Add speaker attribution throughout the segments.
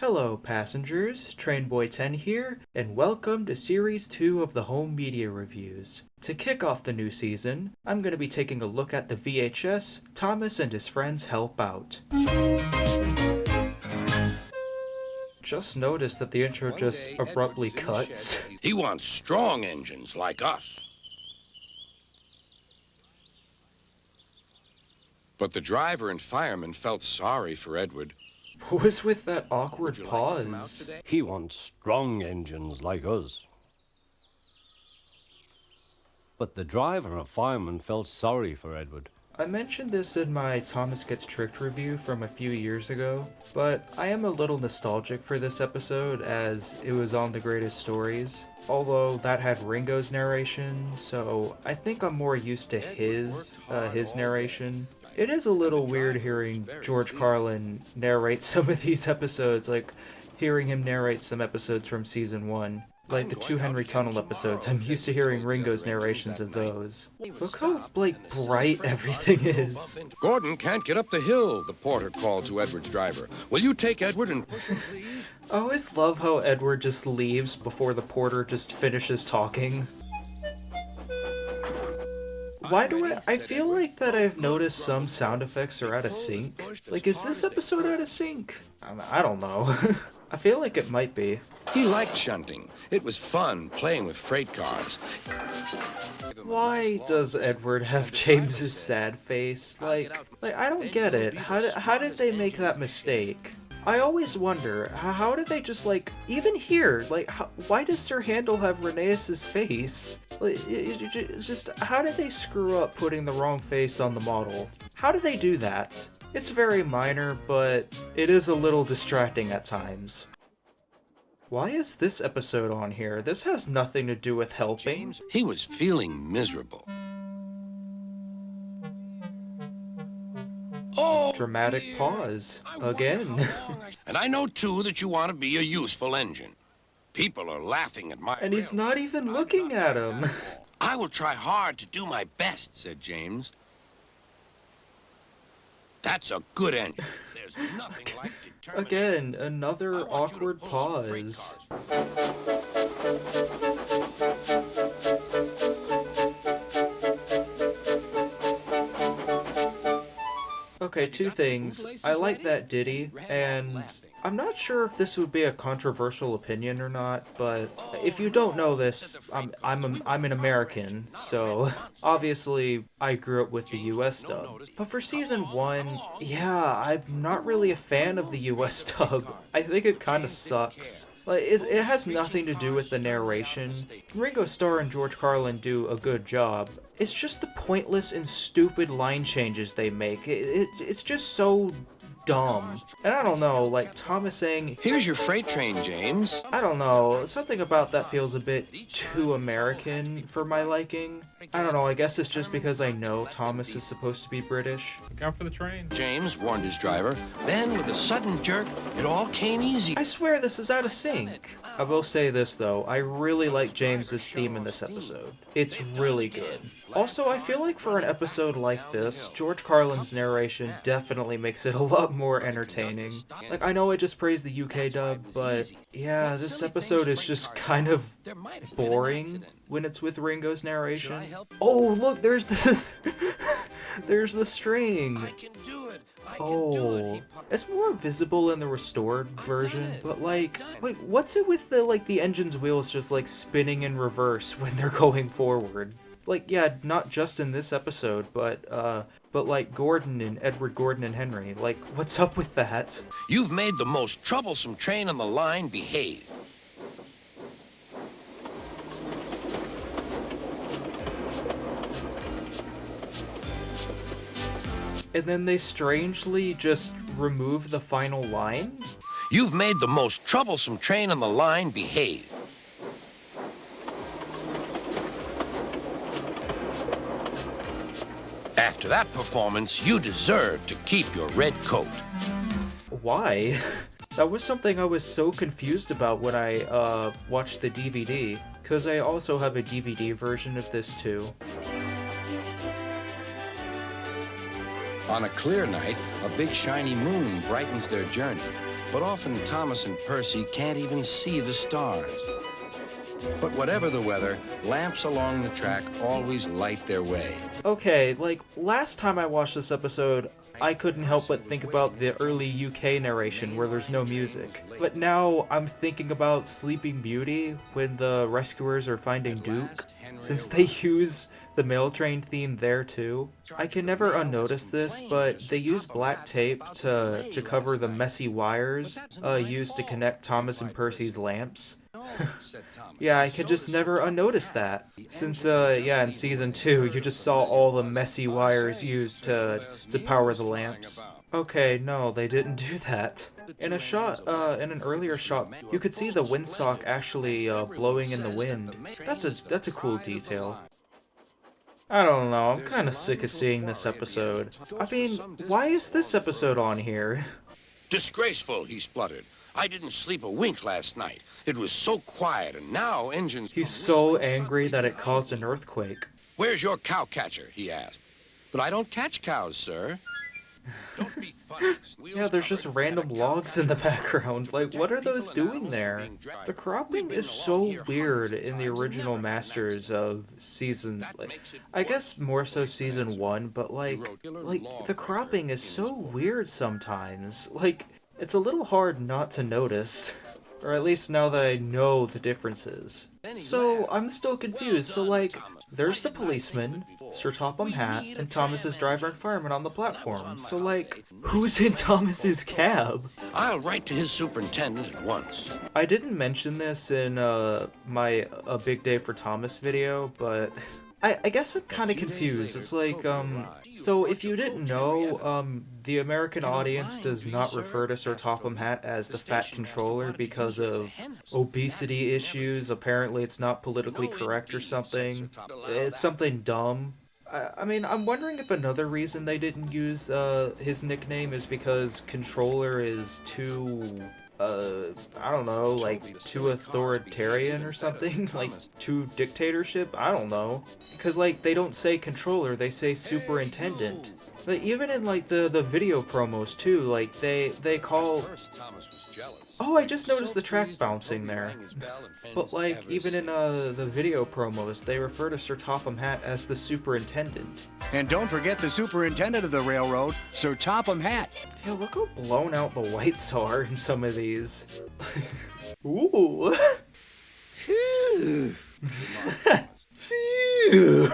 Speaker 1: Hello passengers, Trainboy 10 here, and welcome to Series 2 of the Home Media Reviews. To kick off the new season, I'm going to be taking a look at the VHS, Thomas and His Friends Help Out. Just noticed that the intro just abruptly cuts.
Speaker 2: He wants strong engines like us. But the driver and fireman felt sorry for Edward.
Speaker 1: What was with that awkward pause?
Speaker 3: He wants strong engines like us. But the driver and fireman felt sorry for Edward.
Speaker 1: I mentioned this in my Thomas Gets Tricked review from a few years ago, but I am a little nostalgic for this episode as it was on The Greatest Stories, although that had Ringo's narration, so I think I'm more used to his narration. It is a little weird hearing George Carlin narrate some of these episodes, like hearing him narrate some episodes from season 1. Like the 2 Henry Tunnel episodes, I'm used to hearing Ringo's narrations of those. Look how, bright everything is.
Speaker 2: Gordon can't get up the hill, the porter called to Edward's driver. Will you take Edward and push him, please?
Speaker 1: I always love how Edward just leaves before the porter just finishes talking. Why do I feel like that I've noticed some sound effects are out of sync? Like, is this episode out of sync? I don't know. I feel like it might be.
Speaker 2: He liked shunting. It was fun playing with freight cars.
Speaker 1: Why does Edward have James's sad face? Like I don't get it. How did they make that mistake? I always wonder, how did they just, even here, why does Sir Handel have Rheneas's face? Just, how did they screw up putting the wrong face on the model? How did they do that? It's very minor, but it is a little distracting at times. Why is this episode on here? This has nothing to do with helping.
Speaker 2: He was feeling miserable. Oh,
Speaker 1: Dramatic pause. Again.
Speaker 2: And I know, too, that you want to be a useful engine. People are laughing at my...
Speaker 1: And he's not even looking at him.
Speaker 2: I will try hard to do my best, said James. That's a good engine. There's nothing like determination.
Speaker 1: Again, another awkward pause. Okay, two things. I like that ditty, and I'm not sure if this would be a controversial opinion or not, but if you don't know this, I'm an American, so obviously I grew up with the US dub. But for season 1, yeah, I'm not really a fan of the US dub. I think it kind of sucks. It has nothing to do with the narration. Ringo Starr and George Carlin do a good job. It's just the pointless and stupid line changes they make. It's just so dumb. And I don't know, Thomas saying,
Speaker 2: "Here's your freight train, James."
Speaker 1: I don't know, something about that feels a bit too American for my liking. I don't know, I guess it's just because I know Thomas is supposed to be British.
Speaker 4: Look out for the train.
Speaker 2: James warned his driver. Then, with a sudden jerk, it all came easy.
Speaker 1: I swear this is out of sync. I will say this though, I really like James's theme in this episode. It's really good. Also, I feel like for an episode like this, George Carlin's narration definitely makes it a lot more entertaining. I know I just praised the UK dub, but yeah, this episode is just kind of boring when it's with Ringo's narration. Oh, look, there's the there's the string. Oh, it's more visible in the restored version, but what's it with the engine's wheels just spinning in reverse when they're going forward? Yeah, not just in this episode, but Gordon and Edward Gordon and Henry. What's up with that?
Speaker 2: You've made the most troublesome train on the line behave.
Speaker 1: And then they strangely just remove the final line?
Speaker 2: You've made the most troublesome train on the line behave. After that performance, you deserve to keep your red coat.
Speaker 1: Why? That was something I was so confused about when I watched the DVD, because I also have a DVD version of this too.
Speaker 2: On a clear night, a big shiny moon brightens their journey. but often Thomas and Percy can't even see the stars. But whatever the weather, lamps along the track always light their way.
Speaker 1: Okay, like, last time I watched this episode, I couldn't help but think about the early UK narration where there's no music. But now I'm thinking about Sleeping Beauty when the rescuers are finding Duke, since they use the mail train theme there too. I can never unnotice this, but they use black tape to cover the messy wires used to connect Thomas and Percy's lamps. Yeah, I could just never unnotice that. Since, yeah, in Season 2, you just saw all the messy wires used to power the lamps. Okay, no, they didn't do that. In a shot, in an earlier shot, you could see the windsock actually blowing in the wind. That's a cool detail. I don't know, I'm kinda sick of seeing this episode. I mean, why is this episode on here?
Speaker 2: Disgraceful, he spluttered. I didn't sleep a wink last night. It was so quiet, and now engines...
Speaker 1: He's so angry that it caused an earthquake.
Speaker 2: Where's your cow catcher? He asked. But I don't catch cows, sir. Don't be funny.
Speaker 1: Yeah, there's just random logs in the background. Like, what are those doing there? The cropping is so weird in the original masters of season, like, I guess more so season 1, but like the cropping is so weird sometimes. Like, it's a little hard not to notice. Or at least now that I know the differences. So, I'm still confused. So, like, there's the policeman, Sir Topham Hatt, and Thomas's driver and fireman on the platform. So, like, who's in Thomas's cab?
Speaker 2: I'll write to his superintendent at once.
Speaker 1: I didn't mention this in my A Big Day for Thomas video, but I guess I'm kind of confused. It's like, so if you didn't know, the American audience does not refer to Sir Topham Hatt as the Fat Controller because of obesity issues. Apparently it's not politically correct or something. It's something dumb. I mean, I'm wondering if another reason they didn't use his nickname is because Controller is too... I don't know, like, too authoritarian or something? Like, too dictatorship? I don't know. Because, like, they don't say controller, they say superintendent. Like, even in, like, the video promos, too, like, they call... Oh, I just noticed the track bouncing there. But, like, even in the video promos, they refer to Sir Topham Hatt as the superintendent.
Speaker 4: And don't forget the superintendent of the railroad, Sir Topham Hatt.
Speaker 1: Yeah, look how blown out the whites are in some of these. Ooh. Phew. Phew.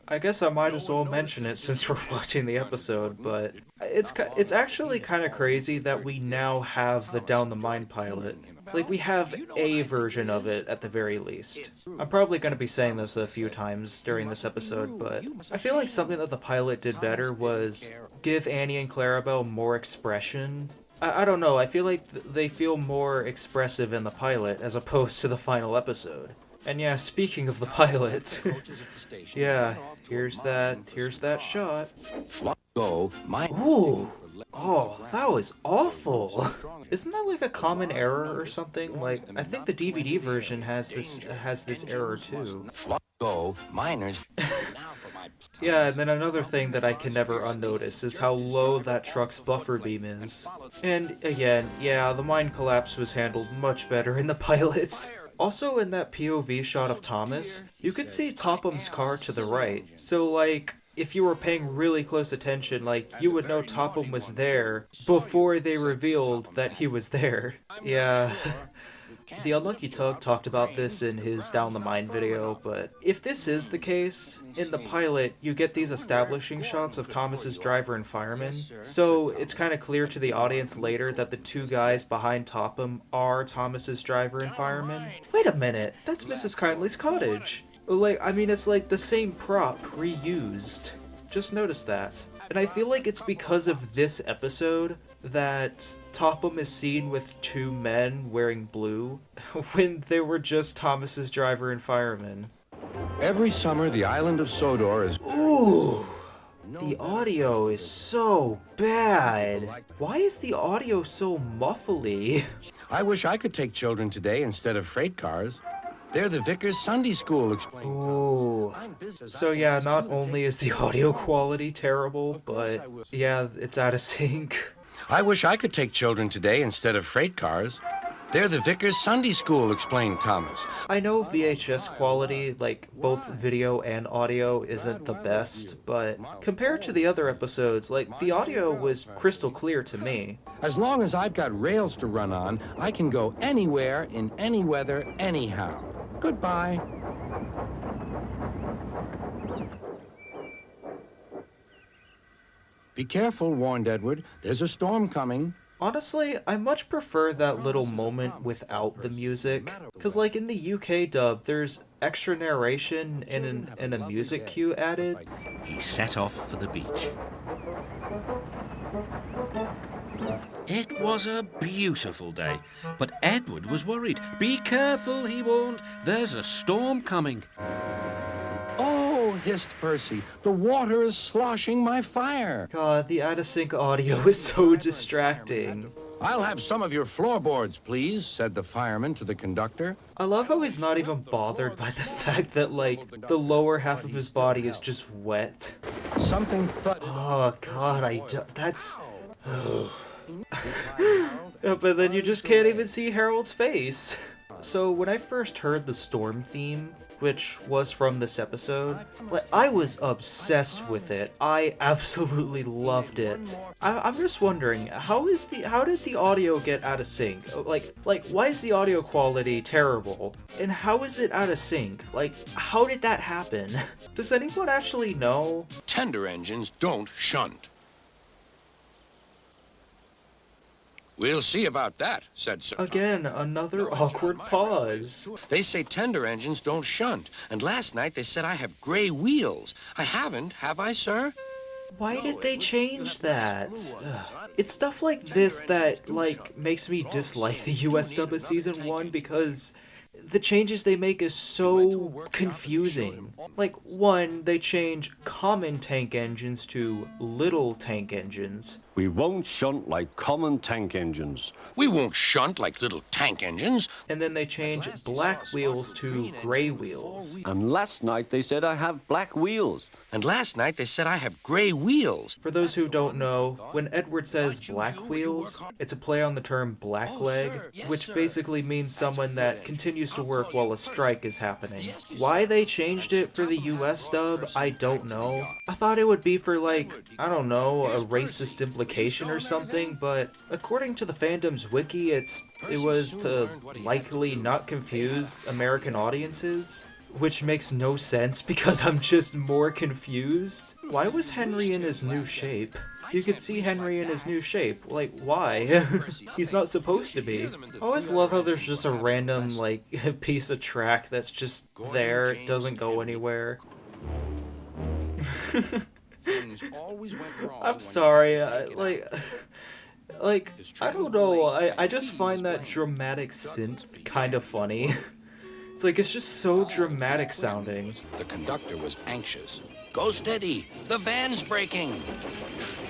Speaker 1: I guess I might as well mention it since we're watching the episode, but it's actually kind of crazy that we now have the Down the Mine pilot. Like, we have a version of it at the very least. I'm probably going to be saying this a few times during this episode, but I feel like something that the pilot did better was give Annie and Clarabelle more expression. I don't know, I feel like they feel more expressive in the pilot as opposed to the final episode. And yeah, speaking of the pilot, yeah, here's that shot. Ooh, oh, that was awful. Isn't that like a common error or something? Like, I think the DVD version has this error too. Yeah, and then another thing that I can never unnotice is how low that truck's buffer beam is. And again, yeah, the mine collapse was handled much better in the pilot. Also, in that POV shot of Thomas, you could see Topham's car to the right. So, like, if you were paying really close attention, like, you would know Topham was there before they revealed that he was there. Yeah. The Unlucky Tug talked about this in his Down the Mine video, but if this is the case, in the pilot, you get these establishing shots of Thomas's driver and fireman, so it's kind of clear to the audience later that the two guys behind Topham are Thomas's driver and fireman. Wait a minute, that's Mrs. Kindly's cottage. Like, I mean, it's like the same prop reused. Just noticed that. And I feel like it's because of this episode that Topham is seen with two men wearing blue when they were just Thomas's driver and fireman.
Speaker 2: Every summer, the island of Sodor is...
Speaker 1: Ooh! The audio is so bad. Why is the audio so muffly?
Speaker 2: I wish I could take children today instead of freight cars. They're the Vickers Sunday School, explained.
Speaker 1: Ooh. So yeah, not only is the audio quality terrible, but yeah, it's out of sync.
Speaker 2: I wish I could take children today instead of freight cars. They're the Vickers Sunday School, explained Thomas.
Speaker 1: I know VHS quality, like both video and audio, isn't the best, but compared to the other episodes, like the audio was crystal clear to me.
Speaker 2: As long as I've got rails to run on, I can go anywhere, in any weather, anyhow. Goodbye. Be careful, warned Edward. There's a storm coming.
Speaker 1: Honestly, I much prefer that little moment without the music, because like in the UK dub, there's extra narration and a music cue added.
Speaker 5: He set off for the beach. It was a beautiful day, but Edward was worried. Be careful, he warned. There's a storm coming.
Speaker 2: Oh, hissed Percy, the water is sloshing my fire.
Speaker 1: God, the out-of-sync audio is so distracting.
Speaker 2: I'll have some of your floorboards, please, said the fireman to the conductor.
Speaker 1: I love how he's not even bothered by the fact that, like, the lower half of his body is just wet.
Speaker 2: Something thudded.
Speaker 1: Oh, God, that's... Yeah, but then you just can't even see Harold's face. So, when I first heard the storm theme, which was from this episode, like, I was obsessed with it. I absolutely loved it. I'm just wondering, how did the audio get out of sync? Like, why is the audio quality terrible? And how is it out of sync? Like, how did that happen? Does anyone actually know?
Speaker 2: Tender engines don't shunt. We'll see about that, said Sir.
Speaker 1: Again, another awkward pause.
Speaker 2: They say tender engines don't shunt, and last night they said I have gray wheels. I haven't, have I, sir?
Speaker 1: Why did they change that? It's stuff like this that, like, makes me dislike the US dub of Season 1 because the changes they make is so confusing. Like, one, they change common tank engines to little tank engines.
Speaker 3: We won't shunt like common tank engines.
Speaker 2: We won't shunt like little tank engines.
Speaker 1: And then they change black wheels to gray wheels.
Speaker 3: And last night they said I have black wheels.
Speaker 2: And last night they said I have gray wheels.
Speaker 1: For those who don't know, when Edward says black wheels, it's a play on the term blackleg, which basically means someone that continues to work while a strike is happening. Why they changed it for the US dub, I don't know. I thought it would be for, like, I don't know, a racist implication or something, but according to the fandom's wiki, it was to likely not confuse American audiences. Which makes no sense because I'm just more confused. Why was Henry in his new shape? You could see Henry in his new shape. Like, why? He's not supposed to be. I always love how there's just a random, like, piece of track that's just there, it doesn't go anywhere. I'm sorry, like, I don't know, I just find that dramatic synth kind of funny. It's like, it's just so dramatic sounding.
Speaker 2: The conductor was anxious. Go steady, the van's breaking.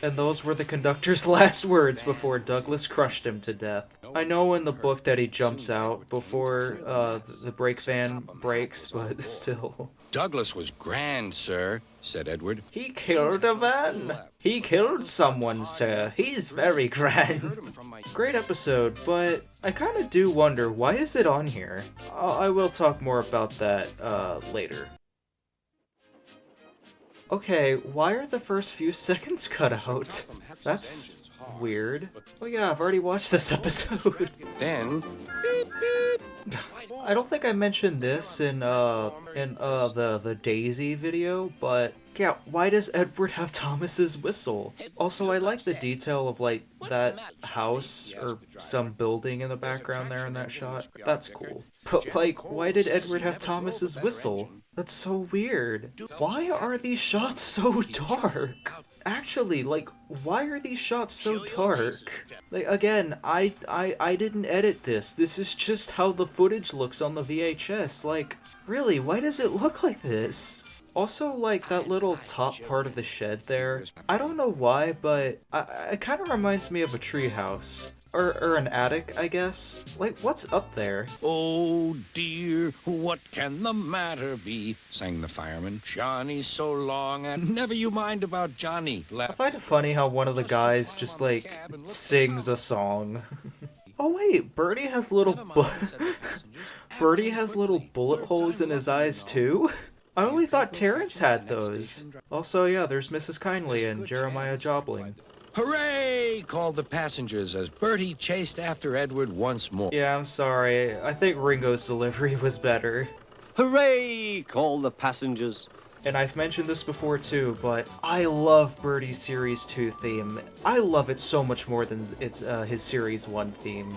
Speaker 1: And those were the conductor's last words before Douglas crushed him to death. I know in the book that he jumps out before the brake van breaks, but still.
Speaker 2: Douglas was grand, sir, said Edward.
Speaker 1: He killed a van. He killed someone, sir. He's very grand. Great episode, but I kind of do wonder, why is it on here? I will talk more about that later. Okay, why are the first few seconds cut out? That's weird. Oh yeah, I've already watched this episode.
Speaker 2: Then,
Speaker 1: I don't think I mentioned this in the Daisy video, but yeah, why does Edward have Thomas's whistle? Also, I like the detail of, like, that house or some building in the background there in that shot. That's cool. But, like, why did Edward have Thomas's whistle? That's so weird. Why are these shots so dark? Actually, like, why are these shots so dark? Like, again, I didn't edit this. This is just how the footage looks on the VHS. Like, really, why does it look like this? Also, like, that little top part of the shed there, I don't know why, but it kind of reminds me of a treehouse. Or an attic, I guess? Like, what's up there?
Speaker 2: Oh dear, what can the matter be? Sang the fireman. Johnny's so long, and never you mind about Johnny.
Speaker 1: I find it funny how one of the guys just, like, sings a song. Oh wait, Bertie has little Bertie has little bullet holes in his eyes too? I only thought Terrence had those. Also, yeah, there's Mrs. Kindly and Jeremiah Jobling.
Speaker 2: Hooray! Called the passengers as Bertie chased after Edward once more.
Speaker 1: Yeah, I'm sorry. I think Ringo's delivery was better.
Speaker 3: Hooray! Call the passengers.
Speaker 1: And I've mentioned this before too, but I love Bertie's Series 2 theme. I love it so much more than his Series 1 theme.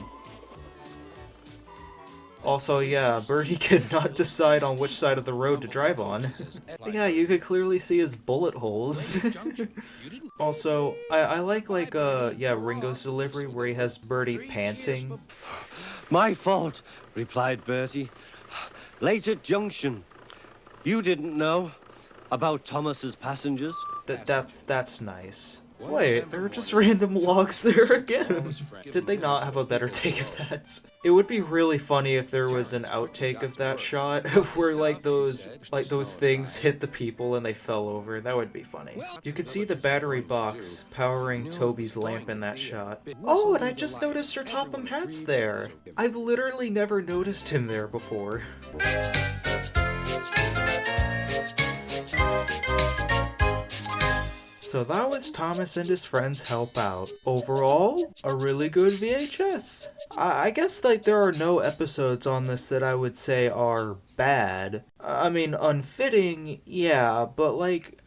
Speaker 1: Also, yeah, Bertie could not decide on which side of the road to drive on. Yeah, you could clearly see his bullet holes. Also, I like, Ringo's delivery where he has Bertie panting.
Speaker 3: My fault, replied Bertie. Late at junction. You didn't know about Thomas's passengers?
Speaker 1: That's nice. Wait, there were just random logs there again. Did they not have a better take of that? It would be really funny if there was an outtake of that shot of where those things hit the people and they fell over. That would be funny. You could see the battery box powering Toby's lamp in that shot. Oh, and I just noticed Sir Topham Hatt's there. I've literally never noticed him there before. So that was Thomas and his friends help out. Overall, a really good VHS. I guess there are no episodes on this that I would say are bad. I mean, unfitting, yeah, but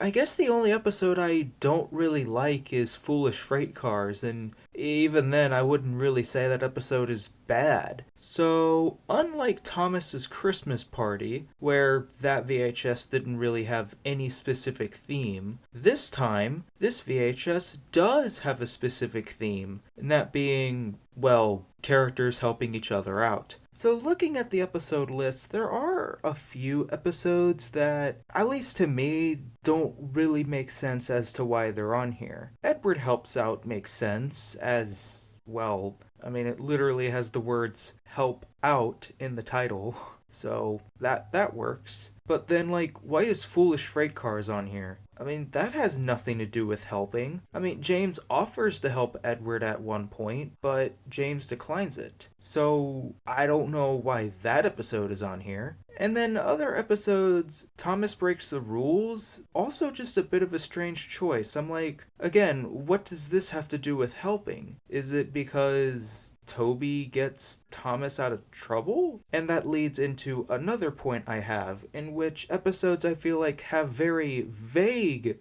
Speaker 1: I guess the only episode I don't really like is Foolish Freight Cars, and even then I wouldn't really say that episode is bad. So, unlike Thomas's Christmas Party, where that VHS didn't really have any specific theme, this time, this VHS does have a specific theme, and that being, well, characters helping each other out. So looking at the episode list, there are a few episodes that, at least to me, don't really make sense as to why they're on here. Edward Helps Out makes sense as, well, I mean, it literally has the words help out in the title, so that works. But then, why is Foolish Freight Cars on here? I mean, that has nothing to do with helping. I mean, James offers to help Edward at one point, but James declines it. So, I don't know why that episode is on here. And then other episodes, Thomas breaks the rules, also just a bit of a strange choice. I'm like, again, what does this have to do with helping? Is it because Toby gets Thomas out of trouble? And that leads into another point I have, in which episodes I feel like have very vague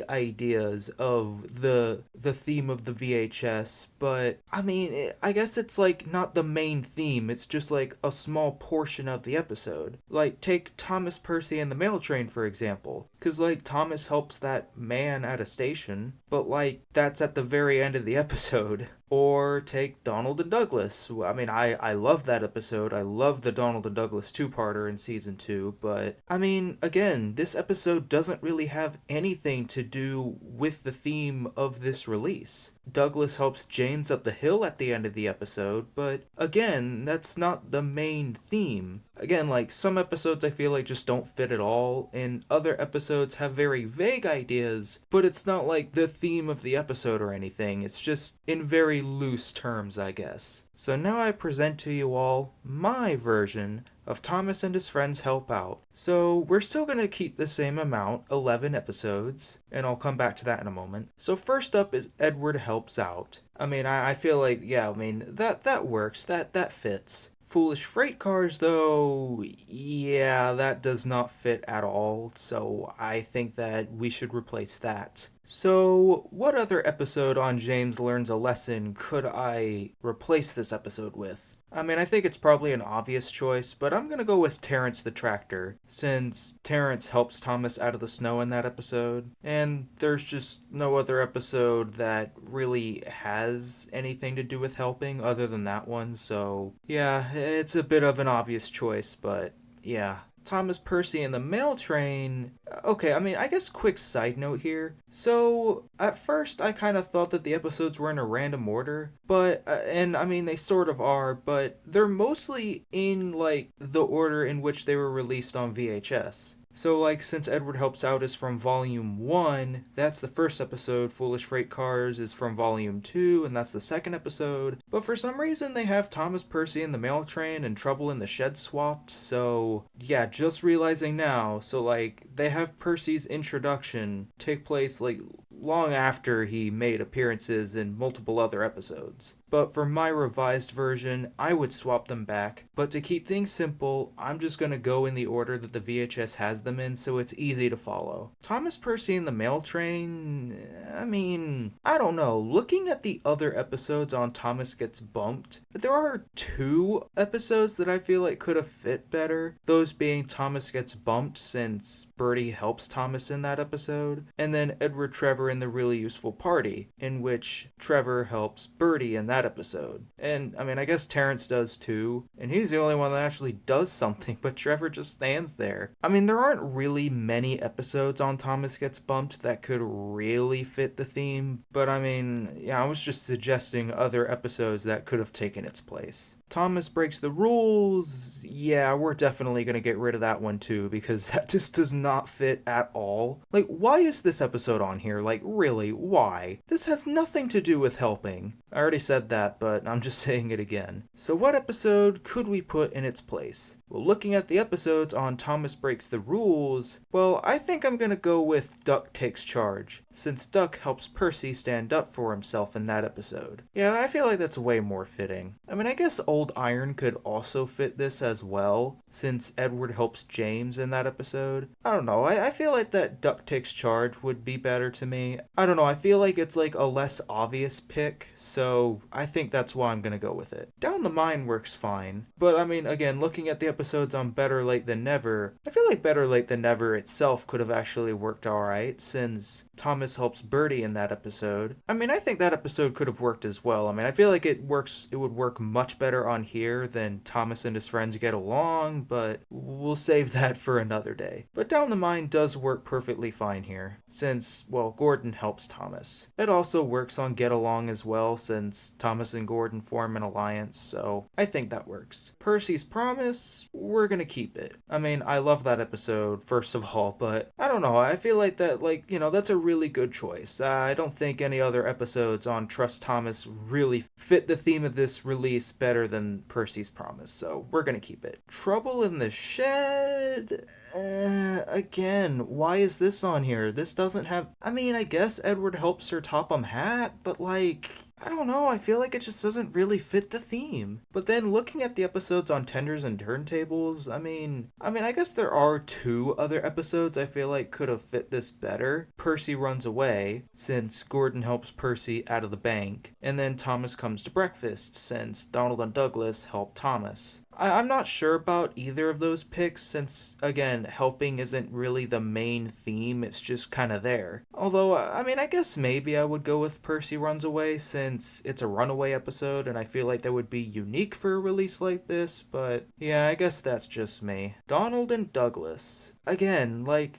Speaker 1: ideas of the theme of the VHS, but I mean, I guess it's not the main theme, it's just a small portion of the episode. Take Thomas Percy and the Mail Train, for example, because Thomas helps that man at a station, but that's at the very end of the episode. Or take Donald and Douglas. I mean, I love that episode. I love the Donald and Douglas two-parter in season 2, but I mean, again, this episode doesn't really have anything to do with the theme of this release. Douglas helps James up the hill at the end of the episode, but again, that's not the main theme. Again, some episodes I feel just don't fit at all, and other episodes have very vague ideas, but it's not the theme of the episode or anything, it's just in very loose terms, I guess. So now I present to you all my version of Thomas and his friends help out. So we're still going to keep the same amount, 11 episodes, and I'll come back to that in a moment. So first up is Edward Helps Out. I mean, I feel that works, that fits. Foolish Freight Cars, though, yeah, that does not fit at all, so I think that we should replace that. So, what other episode on James Learns a Lesson could I replace this episode with? I mean, I think it's probably an obvious choice, but I'm gonna go with Terrence the Tractor, since Terrence helps Thomas out of the snow in that episode, and there's just no other episode that really has anything to do with helping other than that one, so yeah, it's a bit of an obvious choice, but yeah. Thomas, Percy, and the Mail Train... Okay, I mean, I guess quick side note here. So, at first, I kind of thought that the episodes were in a random order, but, and I mean, they sort of are, but they're mostly in, like, the order in which they were released on VHS. So, like, since Edward Helps Out is from Volume 1, that's the first episode, Foolish Freight Cars is from Volume 2, and that's the second episode. But for some reason, they have Thomas, Percy, and the Mail Train and Trouble in the Shed swapped, so, yeah, just realizing now. So, like, they have Percy's introduction take place, like, long after he made appearances in multiple other episodes. But for my revised version, I would swap them back. But to keep things simple, I'm just gonna go in the order that the VHS has them in so it's easy to follow. Thomas, Percy, and the Mail Train, I mean, I don't know. Looking at the other episodes on Thomas Gets Bumped, there are 2 episodes that I feel like could have fit better. Those being Thomas Gets Bumped, since Bertie helps Thomas in that episode, and then Edward, Trevor, and the Really Useful Party, in which Trevor helps Bertie in that episode. And, I mean, I guess Terrence does too, and he's the only one that actually does something, but Trevor just stands there. I mean, there aren't really many episodes on Thomas Gets Bumped that could really fit the theme, but I mean, yeah, I was just suggesting other episodes that could have taken its place. Thomas Breaks the Rules, yeah, we're definitely gonna get rid of that one too, because that just does not fit at all. Like, why is this episode on here? Like, really, why? This has nothing to do with helping. I already said that, but I'm just saying it again. So what episode could we put in its place? Well, looking at the episodes on Thomas Breaks the Rules, well, I think I'm gonna go with Duck Takes Charge, since Duck helps Percy stand up for himself in that episode. Yeah, I feel like that's way more fitting. I mean, I guess Old Iron could also fit this as well, since Edward helps James in that episode. I don't know, I feel like that Duck Takes Charge would be better to me. I don't know, I feel like it's like a less obvious pick, so I think that's why I'm gonna go with it. Down the Mine works fine, but I mean, again, looking at the episodes on Better Late Than Never, I feel like Better Late Than Never itself could have actually worked alright, since Thomas helps Bertie in that episode. I mean, I think that episode could have worked as well. I mean, I feel like it would work much better on here than Thomas and his friends get along, but we'll save that for another day. But Down the Mine does work perfectly fine here, since, well, Gordon helps Thomas. It also works on Get Along as well, since Thomas and Gordon form an alliance, so I think that works. Percy's Promise, we're gonna keep it. I mean, I love that episode, first of all, but I don't know, I feel like that, like, you know, that's a really good choice. I don't think any other episodes on Trust Thomas really fit the theme of this release better than Percy's Promise, so we're gonna keep it. Trouble in the Shed... again, why is this on here? This doesn't have... I mean, I guess Edward helps Sir Topham Hatt, but like... I don't know, I feel like it just doesn't really fit the theme. But then looking at the episodes on 10's and Turntables, I mean, I guess there are 2 other episodes I feel like could have fit this better. Percy Runs Away, since Gordon helps Percy out of the bank, and then Thomas Comes to Breakfast, since Donald and Douglas help Thomas. I'm not sure about either of those picks, since, again, helping isn't really the main theme, it's just kind of there. Although, I mean, I guess maybe I would go with Percy Runs Away, since it's a runaway episode, and I feel like that would be unique for a release like this, but yeah, I guess that's just me. Donald and Douglas. Again, like...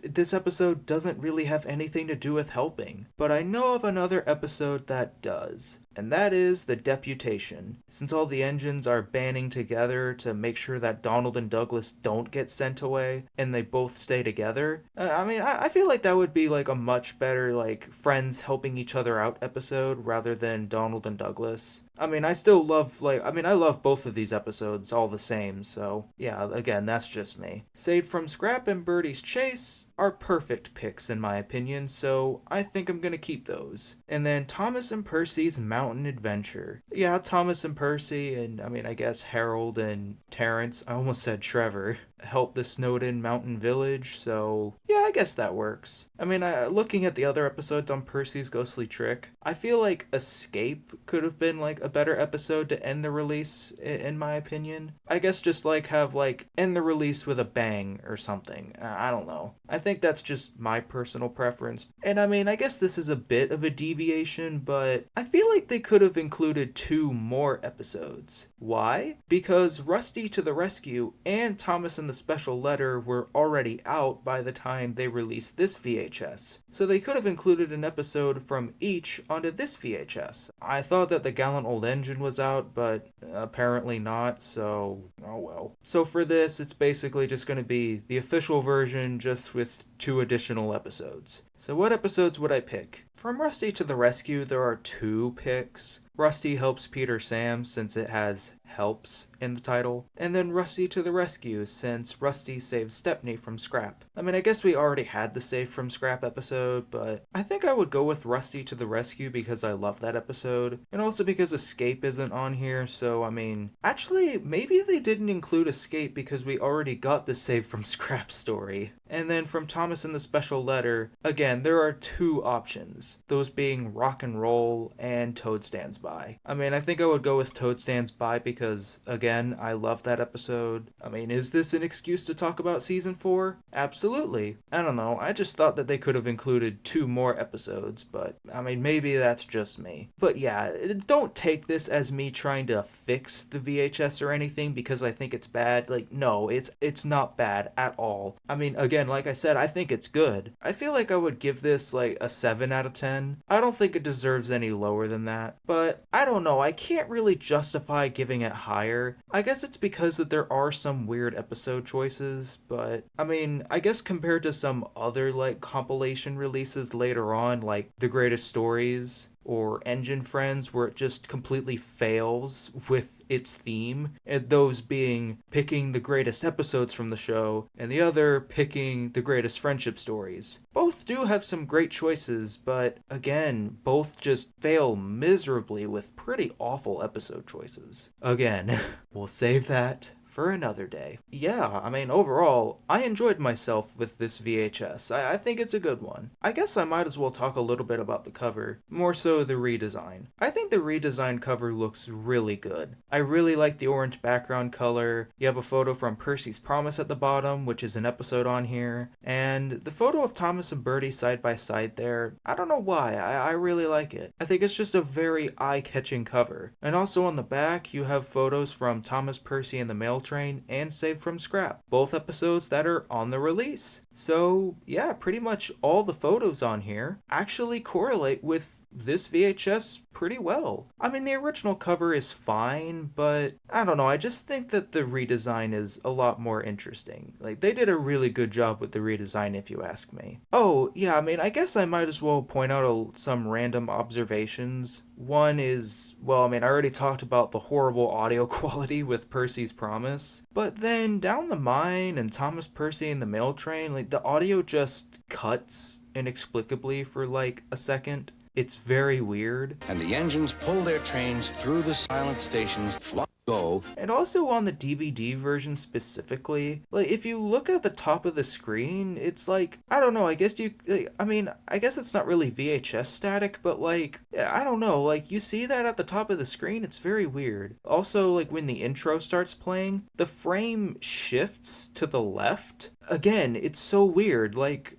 Speaker 1: this episode doesn't really have anything to do with helping, but I know of another episode that does, and that is The Deputation. Since all the engines are banding together to make sure that Donald and Douglas don't get sent away, and they both stay together, I mean, I feel like that would be like a much better, like, friends helping each other out episode rather than Donald and Douglas. I mean, I love both of these episodes all the same, so yeah, again, that's just me. Saved from Scrap and Bertie's Chase are perfect picks in my opinion, so I think I'm gonna keep those. And then Thomas and Percy's Mountain Adventure. Yeah, Thomas and Percy, and I mean, I guess Harold and Terrence, I almost said Trevor, help the Snowden Mountain Village, so yeah, I guess that works. I mean, looking at the other episodes on Percy's Ghostly Trick, I feel like Escape could have been like a better episode to end the release, in my opinion. I guess just like have like end the release with a bang or something. I don't know. I think that's just my personal preference. And I mean, I guess this is a bit of a deviation, but I feel like they could have included 2 more episodes. Why? Because Rusty to the Rescue and Thomas and and the Special Letter were already out by the time they released this VHS, so they could have included an episode from each onto this VHS. I thought that the Gallant Old Engine was out, but apparently not, so oh well. So for this, it's basically just going to be the official version, just with 2 additional episodes. So what episodes would I pick? From Rusty to the Rescue, there are 2 picks. Rusty Helps Peter Sam, since it has helps in the title, and then Rusty to the Rescue, since Rusty saves Stepney from Scrap. I mean, I guess we already had the Save from Scrap episode, but I think I would go with Rusty to the Rescue because I love that episode, and also because Escape isn't on here, so I mean, actually, maybe they didn't include Escape because we already got the Save from Scrap story. And then from Thomas and the Special Letter, again, there are 2 options, those being Rock and Roll and Toad Stands By. I mean, I think I would go with Toad Stands By because, again, I love that episode. I mean, is this an excuse to talk about Season 4? Absolutely. I don't know, I just thought that they could have included 2 more episodes, but, I mean, maybe that's just me. But yeah, don't take this as me trying to fix the VHS or anything because I think it's bad. Like, no, it's not bad at all. I mean, again, like I said, I think it's good. I feel like I would give this like a 7 out of 10. I don't think it deserves any lower than that, but I don't know, I can't really justify giving it higher. I guess it's because that there are some weird episode choices, but I mean, I guess compared to some other like compilation releases later on, like The Greatest Stories or Engine Friends, where it just completely fails with its theme, and those being picking the greatest episodes from the show, and the other picking the greatest friendship stories. Both do have some great choices, but again, both just fail miserably with pretty awful episode choices. Again, we'll save that for another day. Yeah, I mean, overall, I enjoyed myself with this VHS. I think it's a good one. I guess I might as well talk a little bit about the cover, more so the redesign. I think the redesigned cover looks really good. I really like the orange background color. You have a photo from Percy's Promise at the bottom, which is an episode on here, and the photo of Thomas and Bertie side by side there, I don't know why, I really like it. I think it's just a very eye-catching cover. And also on the back, you have photos from Thomas, Percy, and the Mail Train and Saved from Scrap, both episodes that are on the release. So yeah, pretty much all the photos on here actually correlate with this VHS pretty well. I mean, the original cover is fine, but I don't know, I just think that the redesign is a lot more interesting. Like, they did a really good job with the redesign if you ask me. Oh, yeah, I mean, I guess I might as well point out some random observations. One is, well, I mean, I already talked about the horrible audio quality with Percy's Promise, but then Down the Mine and Thomas, Percy, and the Mail Train, like, the audio just cuts inexplicably for like a second. It's very weird.
Speaker 2: And the engines pull their trains through the silent stations. Go.
Speaker 1: And also on the DVD version specifically, like, if you look at the top of the screen, it's like, I don't know, I guess I guess it's not really VHS static, but like, I don't know, like, you see that at the top of the screen, it's very weird. Also, like, when the intro starts playing, the frame shifts to the left. Again, it's so weird, like,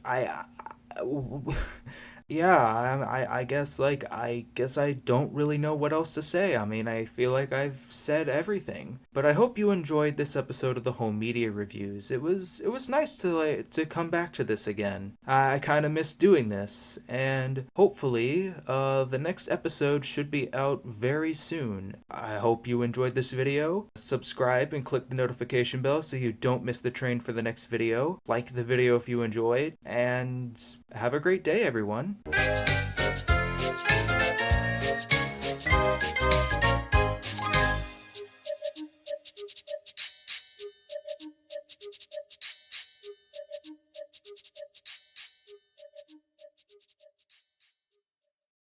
Speaker 1: yeah, I guess I don't really know what else to say. I mean, I feel like I've said everything. But I hope you enjoyed this episode of the Home Media Reviews. It was nice to come back to this again. I kind of missed doing this, and hopefully the next episode should be out very soon. I hope you enjoyed this video. Subscribe and click the notification bell so you don't miss the train for the next video. Like the video if you enjoyed, and have a great day, everyone.